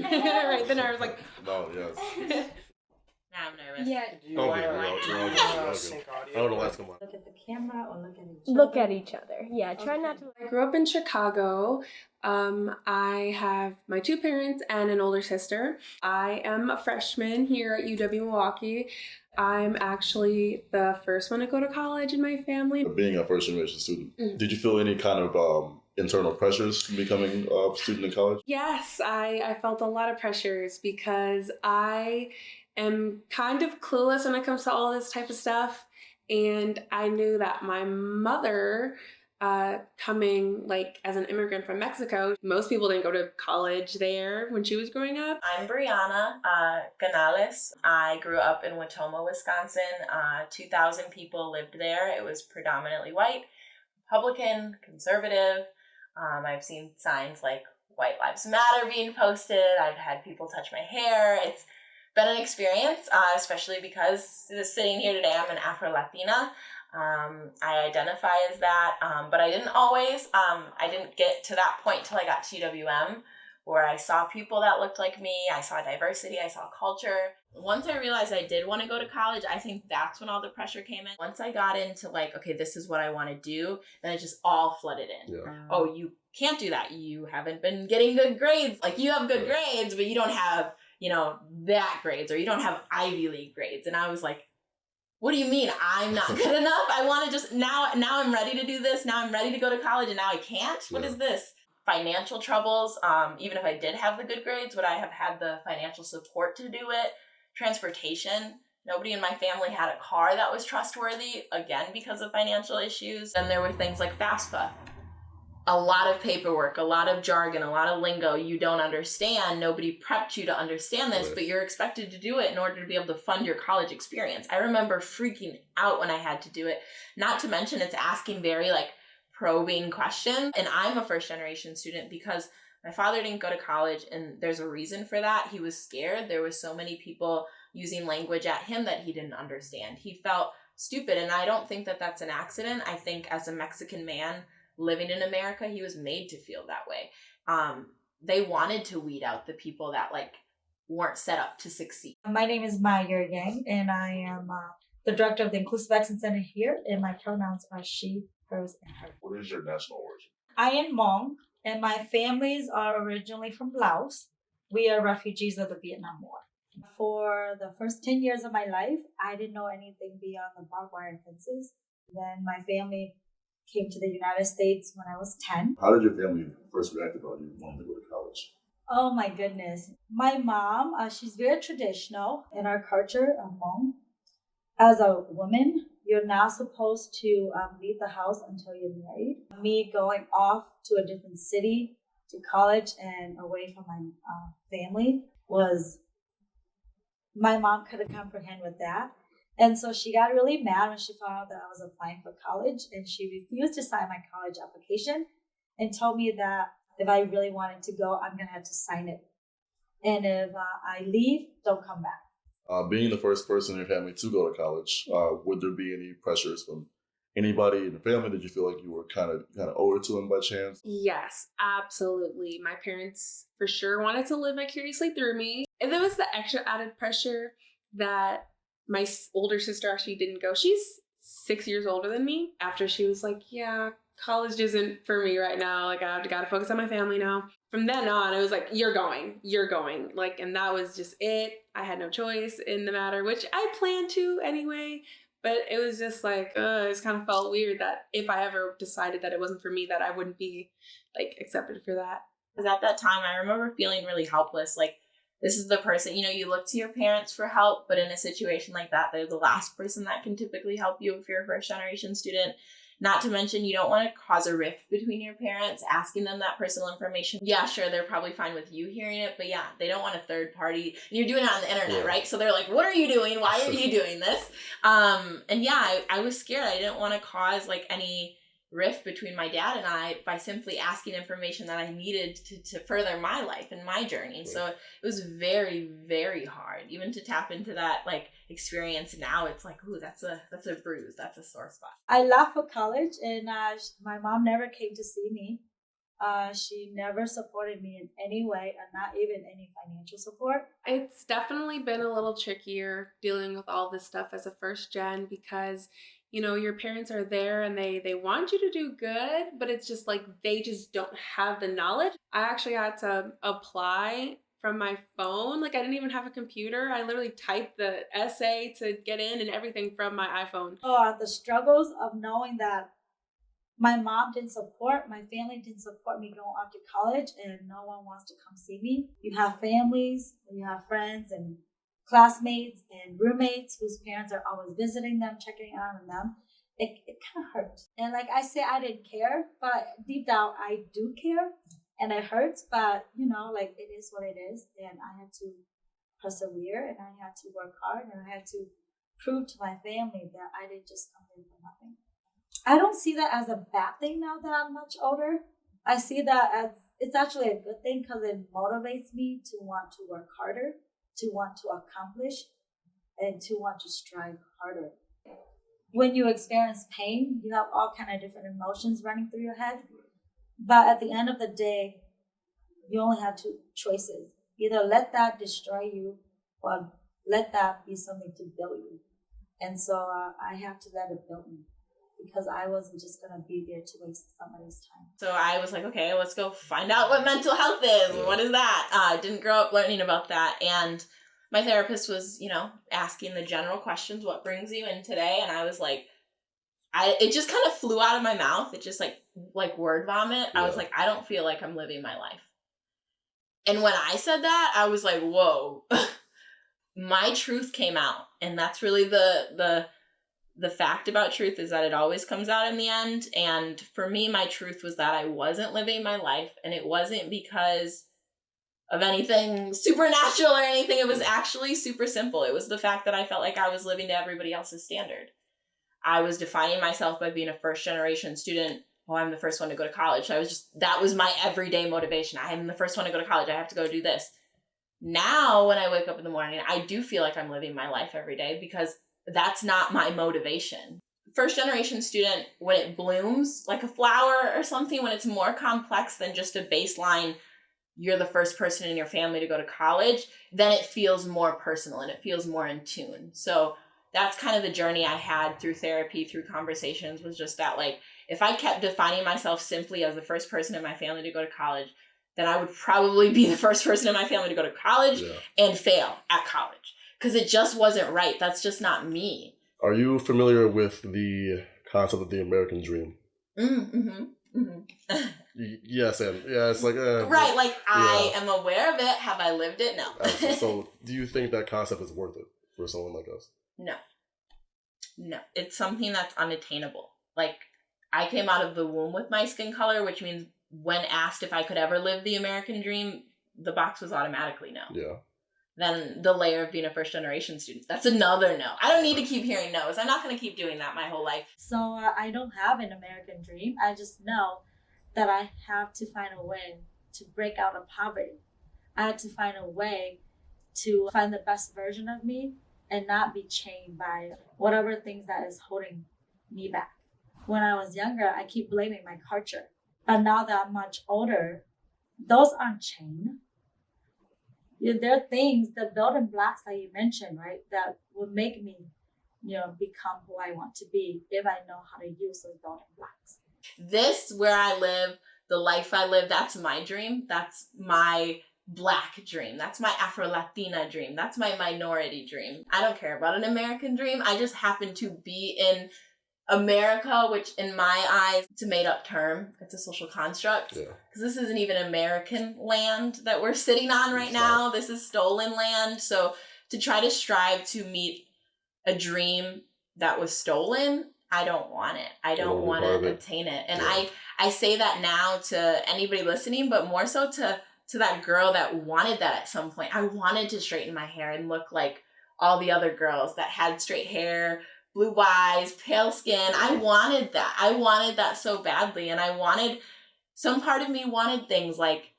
Right then I was like, no, yes. Now I'm nervous. yeah. Look at the camera or look at each other? Look at each other. Yeah, try not to. I grew up in Chicago. I have my two parents and an older sister. I am a freshman here at UW Milwaukee. I'm actually the first one to go to college in my family. Being a first generation student, did you feel any kind of internal pressures from becoming a student in college? Yes, I felt a lot of pressures because I am kind of clueless when it comes to all this type of stuff. And I knew that my mother, coming like as an immigrant from Mexico, most people didn't go to college there when she was growing up. I'm Brianna Canales. I grew up in Watoma, Wisconsin. 2,000 people lived there. It was predominantly white, Republican, conservative. I've seen signs like White Lives Matter being posted. I've had people touch my hair. It's been an experience, especially because sitting here today, I'm an Afro-Latina. I identify as that, but I didn't always. I didn't get to that point till I got to UWM, where I saw people that looked like me. I saw diversity. I saw culture. Once I realized I did want to go to college, I think that's when all the pressure came in. Once I got into like, okay, this is what I want to do, then it just all flooded in. Yeah. Oh, you can't do that. You haven't been getting good grades. Like, you have good grades, but you don't have, that grades, or you don't have Ivy League grades. And I was like, what do you mean I'm not good enough? I want to just, now I'm ready to do this. Now I'm ready to go to college and now I can't? What is this? Financial troubles. Even if I did have the good grades, would I have had the financial support to do it? Transportation. Nobody in my family had a car that was trustworthy, again, because of financial issues. And there were things like FAFSA. A lot of paperwork, a lot of jargon, a lot of lingo you don't understand. Nobody prepped you to understand this, but you're expected to do it in order to be able to fund your college experience. I remember freaking out when I had to do it. Not to mention it's asking very probing questions. And I'm a first generation student because my father didn't go to college, and there's a reason for that. He was scared. There was so many people using language at him that he didn't understand. He felt stupid, and I don't think that that's an accident. I think as a Mexican man living in America, he was made to feel that way. They wanted to weed out the people that weren't set up to succeed. My name is Maya Yang, and I am the director of the Inclusive Accent Center here, and my pronouns are she, hers, and her. What is your national origin? I am Hmong, and my families are originally from Laos. We are refugees of the Vietnam War. For the first 10 years of my life, I didn't know anything beyond the barbed wire fences. Then my family came to the United States when I was 10. How did your family first react about you wanting to go to college? Oh my goodness. My mom, she's very traditional in our culture, Hmong. As a woman, you're not supposed to leave the house until you're married. Me going off to a different city, to college, and away from my family my mom couldn't comprehend with that. And so she got really mad when she found out that I was applying for college, and she refused to sign my college application and told me that if I really wanted to go, I'm going to have to sign it. And if I leave, don't come back. Being the first person in your family to go to college, would there be any pressures from anybody in the family? Did you feel like you were kind of owed to them by chance? Yes, absolutely. My parents for sure wanted to live vicariously through me. And there was the extra added pressure that my older sister actually didn't go. She's 6 years older than me. After she was like, yeah, college isn't for me right now. Like, I gotta focus on my family now. From then on, it was like, you're going. And that was just it. I had no choice in the matter, which I planned to anyway. But it was just it just kind of felt weird that if I ever decided that it wasn't for me, that I wouldn't be accepted for that. Because at that time, I remember feeling really helpless. This is the person, you look to your parents for help, but in a situation like that, they're the last person that can typically help you if you're a first generation student. Not to mention, you don't want to cause a rift between your parents, asking them that personal information. Yeah, sure, they're probably fine with you hearing it, but yeah, they don't want a third party. And you're doing it on the internet, right? So they're like, what are you doing? Why are you doing this? And yeah, I was scared. I didn't want to cause any rift between my dad and I by simply asking information that I needed to further my life and my journey. So it was very, very hard, even to tap into that experience now. It's ooh, that's a bruise, that's a sore spot. I left for college, and my mom never came to see me. She never supported me in any way, and not even any financial support. It's definitely been a little trickier dealing with all this stuff as a first gen because, you know, your parents are there and they want you to do good, but it's just like they just don't have the knowledge. I actually had to apply from my phone. Like I didn't even have a computer. I literally typed the essay to get in and everything from my iPhone. The struggles of knowing that my mom didn't support, my family didn't support me going off to college, and no one wants to come see me. You have families, you have friends and classmates and roommates whose parents are always visiting them, checking on them. It kind of hurts. And like I say, I didn't care, but deep down, I do care. And it hurts, but you know, like it is what it is. And I had to persevere, and I had to work hard, and I had to prove to my family that I didn't just come in for nothing. I don't see that as a bad thing now that I'm much older. I see that as it's actually a good thing because it motivates me to want to work harder, to want to accomplish, and to want to strive harder. When you experience pain, you have all kind of different emotions running through your head. But at the end of the day, you only have two choices. Either let that destroy you or let that be something to build you. And so I have to let it build me, because I wasn't just going to be there to waste somebody's time. So I was like, okay, let's go find out what mental health is. Yeah. What is that? I didn't grow up learning about that. And my therapist was, you know, asking the general questions, what brings you in today? And I was like, it just kind of flew out of my mouth. It just like word vomit. I was like, I don't feel like I'm living my life. And when I said that, I was like, whoa, my truth came out. And that's really the fact about truth, is that it always comes out in the end. And for me, my truth was that I wasn't living my life, and it wasn't because of anything supernatural or anything. It was actually super simple. It was the fact that I felt like I was living to everybody else's standard. I was defining myself by being a first generation student. Oh, I'm the first one to go to college. That was my everyday motivation. I am the first one to go to college. I have to go do this. Now, when I wake up in the morning, I do feel like I'm living my life every day, because that's not my motivation. First generation student, when it blooms like a flower or something, when it's more complex than just a baseline, you're the first person in your family to go to college, then it feels more personal and it feels more in tune. So that's kind of the journey I had through therapy, through conversations, was just that, like, if I kept defining myself simply as the first person in my family to go to college, then I would probably be the first person in my family to go to college and fail at college. Because it just wasn't right. That's just not me. Are you familiar with the concept of the American dream? Yes, and yeah, it's like right. Like I am aware of it. Have I lived it? No. So, do you think that concept is worth it for someone like us? No. It's something that's unattainable. Like, I came out of the womb with my skin color, which means when asked if I could ever live the American dream, the box was automatically no. Yeah. Then the layer of being a first generation student, that's another no. I don't need to keep hearing no's. I'm not going to keep doing that my whole life. So I don't have an American dream. I just know that I have to find a way to break out of poverty. I had to find a way to find the best version of me and not be chained by whatever things that is holding me back. When I was younger, I keep blaming my culture. But now that I'm much older, those aren't chained. There are things, the building blocks that you mentioned, right, that will make me, become who I want to be if I know how to use those building blocks. This, where I live, the life I live, that's my dream. That's my Black dream. That's my Afro-Latina dream. That's my minority dream. I don't care about an American dream. I just happen to be in America, which in my eyes, it's a made-up term. It's a social construct. Because this isn't even American land that we're sitting on right now. This is stolen land. So to try to strive to meet a dream that was stolen, I don't want it. I don't want to obtain it. And I say that now to anybody listening, but more so to that girl that wanted that at some point. I wanted to straighten my hair and look like all the other girls that had straight hair, blue eyes, pale skin. I wanted that. I wanted that so badly. And some part of me wanted things like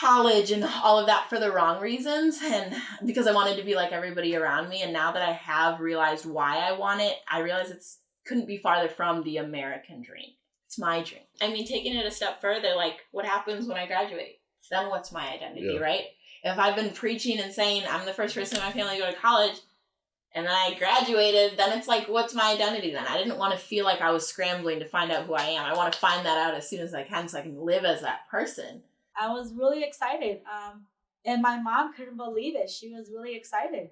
college and all of that for the wrong reasons. And because I wanted to be like everybody around me. And now that I have realized why I want it, I realize couldn't be farther from the American dream. It's my dream. I mean, taking it a step further, like, what happens when I graduate? Then what's my identity, right? If I've been preaching and saying I'm the first person in my family to go to college, and then I graduated, then it's like, what's my identity then? I didn't want to feel like I was scrambling to find out who I am. I want to find that out as soon as I can so I can live as that person. I was really excited. And my mom couldn't believe it. She was really excited.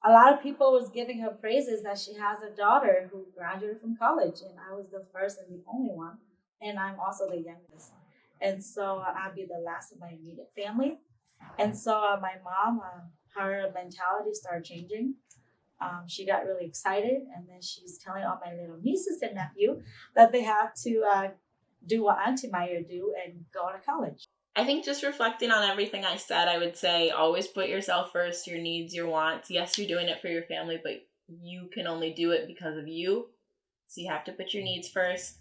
A lot of people was giving her praises that she has a daughter who graduated from college. And I was the first and the only one. And I'm also the youngest. And so I'll be the last of my immediate family. And so my mom, her mentality started changing. She got really excited, and then she's telling all my little nieces and nephew that they have to do what Auntie Maya do and go to college. I think just reflecting on everything I said, I would say always put yourself first, your needs, your wants. Yes, you're doing it for your family, but you can only do it because of you. So you have to put your needs first,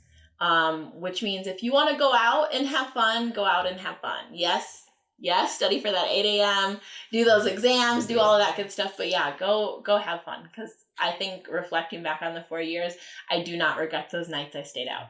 which means if you want to go out and have fun, go out and have fun. Yes, study for that 8 a.m., do those exams, do all of that good stuff. But yeah, go have fun. Because I think reflecting back on the 4 years, I do not regret those nights I stayed out.